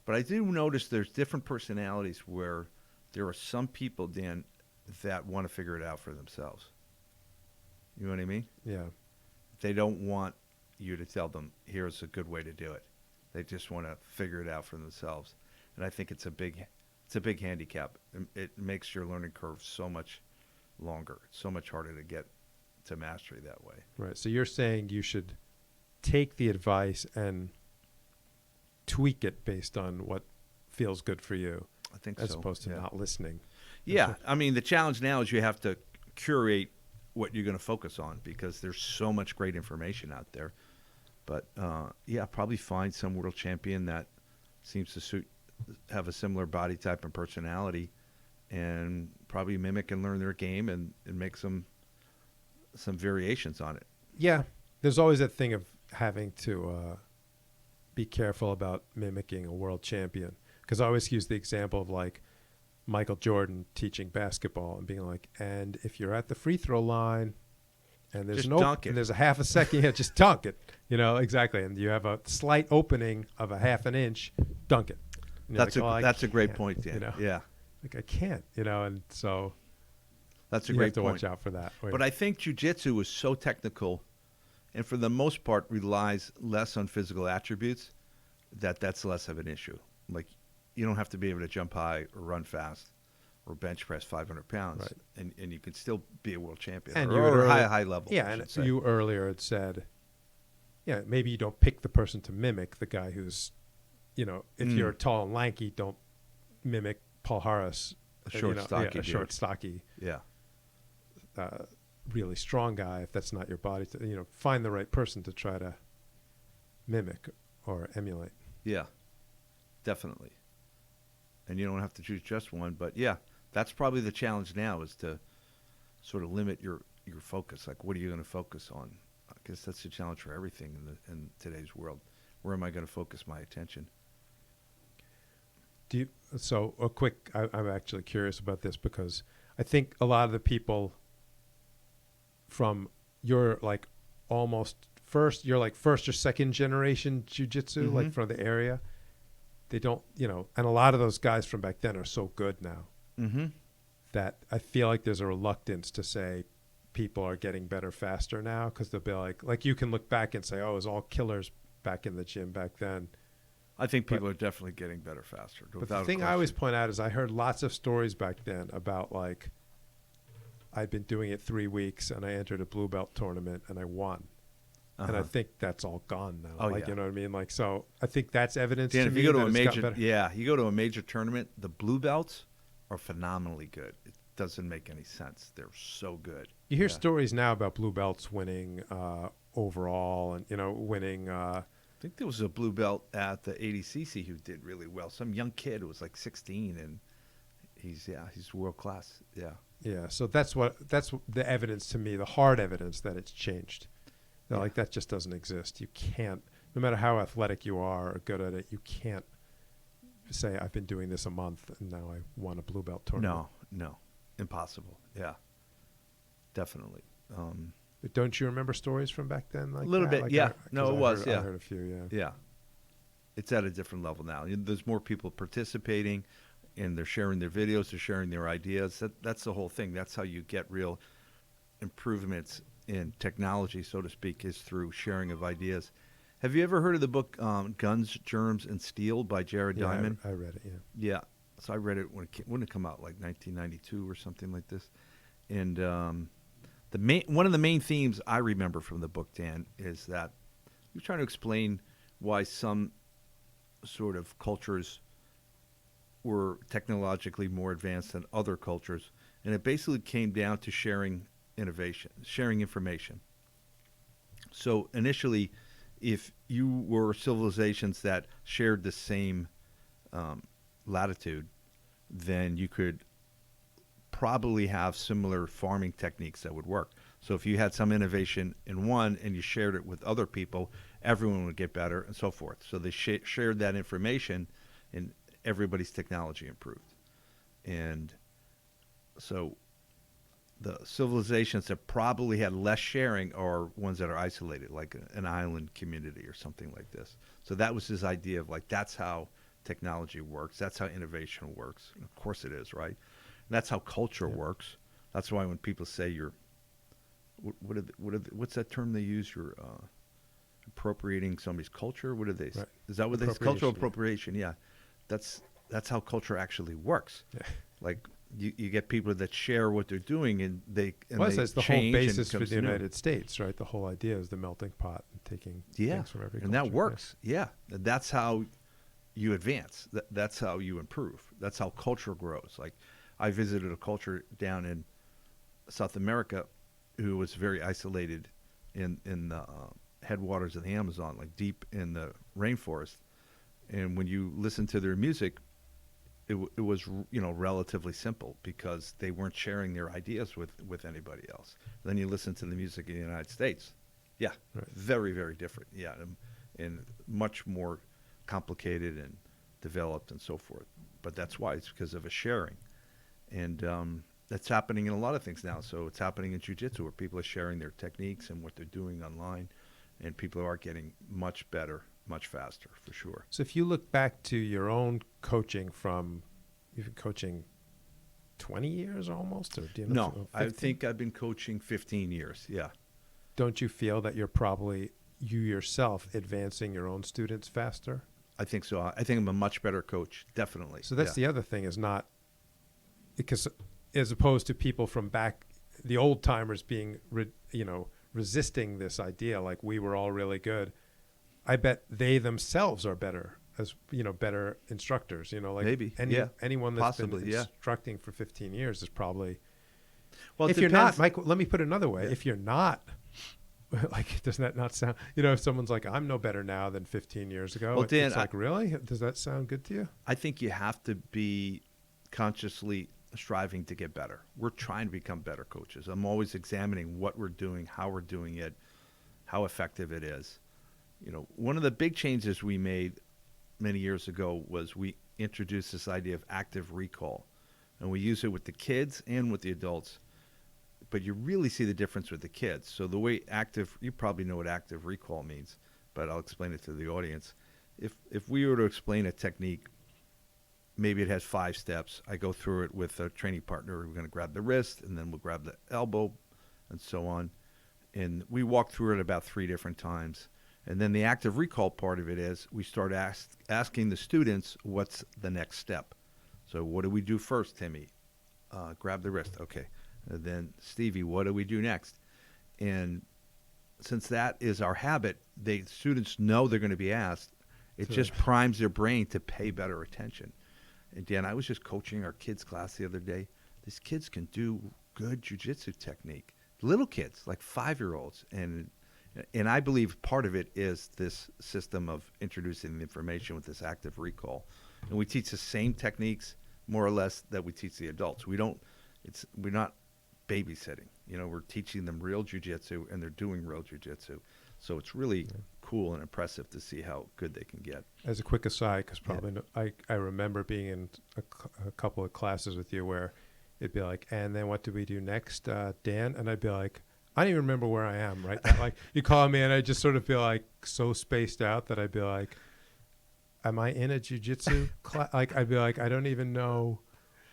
But I do notice there's different personalities where there are some people, Dan, that want to figure it out for themselves. You know what I mean? Yeah. They don't want you to tell them, here's a good way to do it. They just want to figure it out for themselves. And I think it's a big handicap. It makes your learning curve so much longer. It's so much harder to get to mastery that way. Right. So you're saying you should take the advice and tweak it based on what feels good for you, I think as so. opposed to yeah. not listening. Yeah. I mean, the challenge now is you have to curate what you're going to focus on because there's so much great information out there. But, yeah, probably find some world champion that seems to have a similar body type and personality and probably mimic and learn their game and make some variations on it. Yeah. There's always that thing of having to be careful about mimicking a world champion. Because I always use the example of like Michael Jordan teaching basketball and being like, and if you're at the free throw line and there's Just dunk it. and there's a half a second, yeah, just dunk it. You know, exactly. And you have a slight opening of a half an inch, dunk it. And you're That's like, "Oh, that's a great can't," point, Dan. You know? Yeah. Like I can't, you know, and so That's a you great have to point. watch out for that. But I think jiu-jitsu is so technical and for the most part relies less on physical attributes that's less of an issue. Like you don't have to be able to jump high or run fast or bench press 500 pounds, Right. and you can still be a world champion And or high level. Yeah, I and should say. you earlier had said, yeah, maybe you don't pick the person to mimic the guy who's, you know, if you're tall and lanky, don't mimic Paul Harris, A short, stocky a dude. short, stocky, Yeah. really strong guy. If that's not your body, you know, find the right person to try to mimic or emulate. Yeah, definitely. And you don't have to choose just one, but yeah, that's probably the challenge now is to sort of limit your focus. Like, what are you going to focus on? I guess that's the challenge for everything in today's world. Where am I going to focus my attention? So a quick, I'm actually curious about this because I think a lot of the people from your like almost first or second generation jiu-jitsu, like from the area, they don't, you know, and a lot of those guys from back then are so good now that I feel like there's a reluctance to say people are getting better faster now because they'll be like you can look back and say, oh, it was all killers back in the gym back then. I think people are definitely getting better faster. But the thing I always point out is I heard lots of stories back then about like I'd been doing it 3 weeks and I entered a blue belt tournament and I won. And I think that's all gone now. Oh, like, yeah. you know what I mean? Like, so I think that's evidence Dan, to if me you go to that a it's gotten major, better. you go to a major tournament, the blue belts are phenomenally good. It doesn't make any sense. They're so good. You hear stories now about blue belts winning overall and, you know, winning. I think there was a blue belt at the ADCC who did really well. Some young kid who was like 16, and he's world class. Yeah. Yeah. So that's the evidence to me, the hard evidence that it's changed. They're like, that just doesn't exist. You can't, no matter how athletic you are or good at it, you can't say, I've been doing this a month and now I won a blue belt tournament. No. Impossible. Yeah. Definitely. But don't you remember stories from back then? Like A little that? bit, Like yeah. No, it was, I yeah. heard a few, yeah. Yeah. It's at a different level now. There's more people participating, and they're sharing their videos, they're sharing their ideas. That's the whole thing. That's how you get real improvements in technology, so to speak, is through sharing of ideas. Have you ever heard of the book Guns, Germs, and Steel by Jared Yeah, Diamond? I read it, yeah. Yeah. So I read it when it come out, like 1992 or something like this. And one of the main themes I remember from the book, Dan, is that you're trying to explain why some sort of cultures were technologically more advanced than other cultures, and it basically came down to sharing information. So initially, if you were civilizations that shared the same latitude, then you could probably have similar farming techniques that would work. So if you had some innovation in one and you shared it with other people, everyone would get better and so forth. So they shared that information and everybody's technology improved. And so the civilizations that probably had less sharing are ones that are isolated, like an island community or something like this. So that was his idea of like, that's how technology works. That's how innovation works. And of course it is, right? And that's how culture works. That's why when people say you're, what's that term they use? You're appropriating somebody's culture. What do they? Right. Is that what they? Cultural appropriation. Yeah, that's how culture actually works. Yeah. Like you get people that share what they're doing, and they that's the whole basis for the United States, right? The whole idea is the melting pot and taking things from every culture. And that works. Yeah, that's how you advance. That's how you improve. That's how culture grows. Like I visited a culture down in South America who was very isolated in the headwaters of the Amazon, like deep in the rainforest. And when you listen to their music, it was relatively simple because they weren't sharing their ideas with anybody else. Then you listen to the music in the United States, very, very different, and much more complicated and developed and so forth. But that's why, it's because of a sharing. And that's happening in a lot of things now. So it's happening in jiu-jitsu where people are sharing their techniques and what they're doing online, and people are getting much better, much faster, for sure. So if you look back to your own coaching you've been coaching 20 years almost? Or do you know? No, I think I've been coaching 15 years, yeah. Don't you feel that you're probably, you yourself, advancing your own students faster? I think so. I think I'm a much better coach, definitely. So that's the other thing, is not, because as opposed to people from back, the old timers being, resisting this idea, like we were all really good. I bet they themselves are better as, better instructors, like maybe anyone that's possibly, been instructing for 15 years is probably, well, if you're not, Michael, let me put it another way. If you're not, like, does that not sound, if someone's like, I'm no better now than 15 years ago. Well, Dan, it's like, really? Does that sound good to you? I think you have to be consciously striving to get better. We're trying to become better coaches. I'm always examining what we're doing, how we're doing it, how effective it is. One of the big changes we made many years ago was we introduced this idea of active recall, and we use it with the kids and with the adults. But you really see the difference with the kids. So the way you probably know what active recall means, but I'll explain it to the audience. If we were to explain a technique, maybe it has 5 steps. I go through it with a training partner. We're going to grab the wrist, and then we'll grab the elbow, and so on. And we walk through it about 3 different times. And then the active recall part of it is we start asking the students, what's the next step? So what do we do first, Timmy? Grab the wrist. Okay. And then, Stevie, what do we do next? And since that is our habit, students know they're going to be asked. It just primes their brain to pay better attention. And Dan, I was just coaching our kids' class the other day. These kids can do good jiu-jitsu technique. Little kids, like 5-year-olds. And I believe part of it is this system of introducing the information with this active recall. And we teach the same techniques, more or less, that we teach the adults. We're not babysitting. We're teaching them real jiu-jitsu, and they're doing real jiu-jitsu. So it's really cool and impressive to see how good they can get. As a quick aside, because I remember being in a couple of classes with you where it'd be like, and then what do we do next, Dan? And I'd be like, I don't even remember where I am right now. Like, you call me and I just sort of feel like so spaced out that I'd be like, am I in a jiu-jitsu class? Like, I'd be like, I don't even know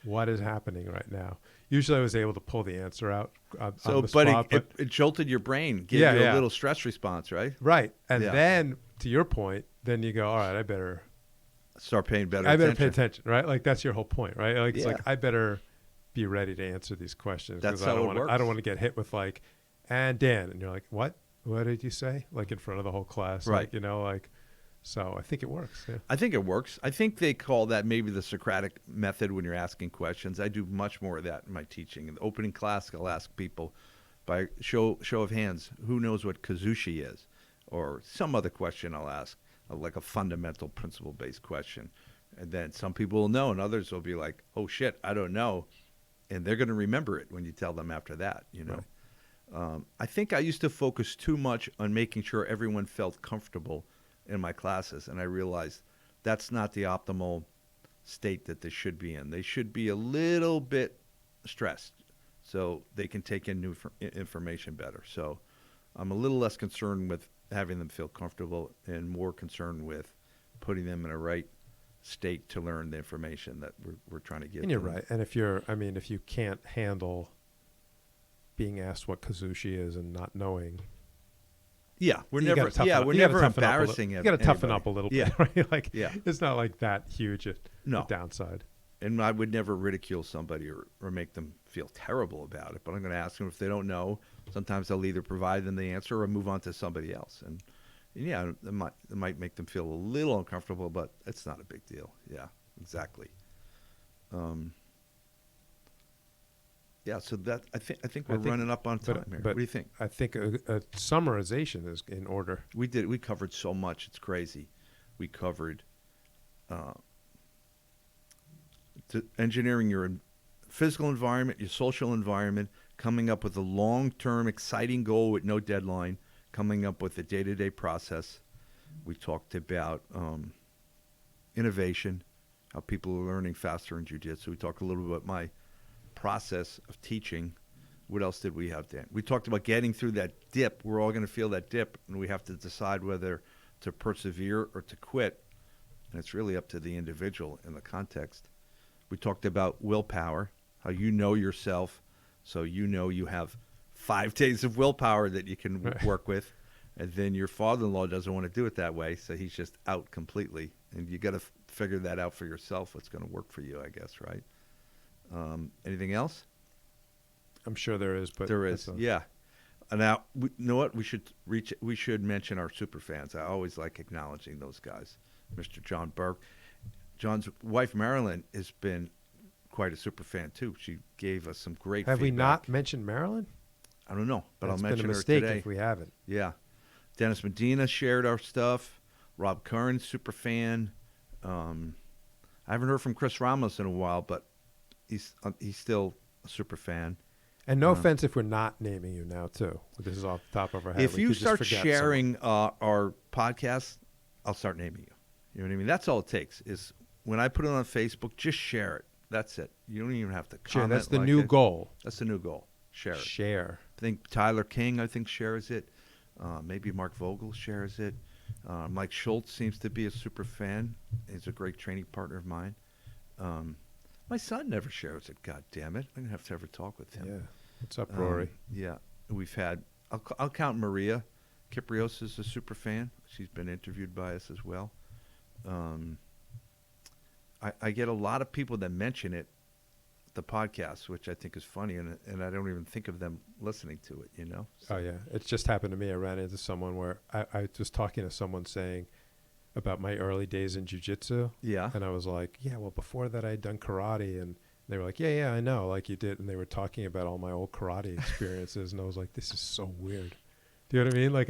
what is happening right now. Usually I was able to pull the answer out on the spot. But it jolted your brain, gave you a little stress response, right? Right. And then, to your point, then you go, all right, I better start paying better attention. I better pay attention, right? Like, that's your whole point, right? Like, it's like, I better be ready to answer these questions. That's 'Cause how I don't it wanna, works. I don't want to get hit with like, and Dan, and you're like, what? What did you say? Like in front of the whole class, Right. Like, you know, like. So I think it works. Yeah. I think it works. I think they call that maybe the Socratic method when you're asking questions. I do much more of that in my teaching. In the opening class, I'll ask people by show of hands, who knows what kazushi is? Or some other question I'll ask, like a fundamental principle-based question. And then some people will know, and others will be like, oh, shit, I don't know. And they're going to remember it when you tell them after that, you know. Right. I think I used to focus too much on making sure everyone felt comfortable in my classes, and I realized that's not the optimal state that they should be in. They should be a little bit stressed so they can take in new information better. So I'm a little less concerned with having them feel comfortable and more concerned with putting them in a right state to learn the information that we're trying to give And you're them. right. And if you can't handle being asked what kazushi is and not knowing, Yeah, we're you never gotta toughen up- we're you gotta never toughen up a embarrassing little- it. You got to toughen up a little Yeah. bit, right? Like, Yeah. it's not like that huge a No. downside. And I would never ridicule somebody or make them feel terrible about it. But I'm going to ask them if they don't know. Sometimes I'll either provide them the answer or move on to somebody else. And yeah, it might make them feel a little uncomfortable, but it's not a big deal. Yeah, exactly. Yeah, so that I think we're running up on time here. What do you think? I think a summarization is in order. We covered so much. It's crazy. We covered engineering your physical environment, your social environment, coming up with a long-term, exciting goal with no deadline, coming up with a day-to-day process. We talked about innovation, how people are learning faster in jiu-jitsu. We talked a little bit about my process of teaching. What else did we have, Dan? We talked about getting through that dip. We're all going to feel that dip, and we have to decide whether to persevere or to quit. And it's really up to the individual in the context. We talked about willpower, how you know yourself, so you know you have 5 days of willpower that you can work with. And then your father-in-law doesn't want to do it that way, so he's just out completely. And you got to figure that out for yourself, what's going to work for you, I guess, right? Anything else? I'm sure there is, but There is, yeah. Now, you know what? We should mention our super fans. I always like acknowledging those guys. Mr. John Burke. John's wife, Marilyn, has been quite a super fan, too. She gave us some great Have we feedback. not mentioned Marilyn? I don't know, but That's I'll mention been a her mistake today. if we haven't. Yeah. Dennis Medina shared our stuff. Rob Curran, super fan. I haven't heard from Chris Ramos in a while, but he's still a super fan. And no offense if we're not naming you now, too. This is off the top of our head. If We you could just start forget sharing our podcast, I'll start naming you. You know what I mean? That's all it takes is when I put it on Facebook, just share it. That's it. You don't even have to Sure, comment. that's the like new it. goal. That's the new goal. Share it. Share. I think Tyler King, shares it. Maybe Mark Vogel shares it. Mike Schultz seems to be a super fan. He's a great training partner of mine. My son never shares it. God damn it! I'm gonna have to ever talk with him. Yeah. What's up, Rory? Yeah, we've had. I'll count Maria. Kipreos is a super fan. She's been interviewed by us as well. I get a lot of people that mention it, the podcast, which I think is funny, and I don't even think of them listening to it. You know. So, Oh, yeah. It's just happened to me. I ran into someone where I was talking to someone saying about my early days in jiu-jitsu. yeah. And I was like, yeah, well, before that I had done karate. And they were like, yeah, I know, like you did. And they were talking about all my old karate experiences. And I was like, this is so weird. Do you know what I mean? Like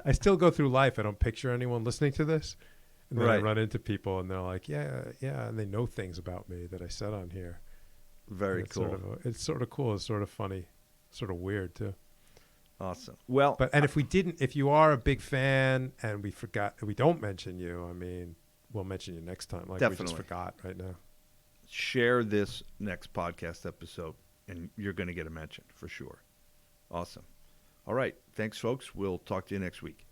I still go through life. I don't picture anyone listening to this. And then I Right. run into people and they're like, yeah. And they know things about me that I said on here. Very And cool. It's sort of cool. It's sort of funny, sort of weird too. Awesome. Well, But if you are a big fan and we don't mention you, I mean, we'll mention you next time. Like we Definitely. just forgot right now. share this next podcast episode, and you're going to get a mention for sure. Awesome. All right. Thanks, folks. We'll talk to you next week.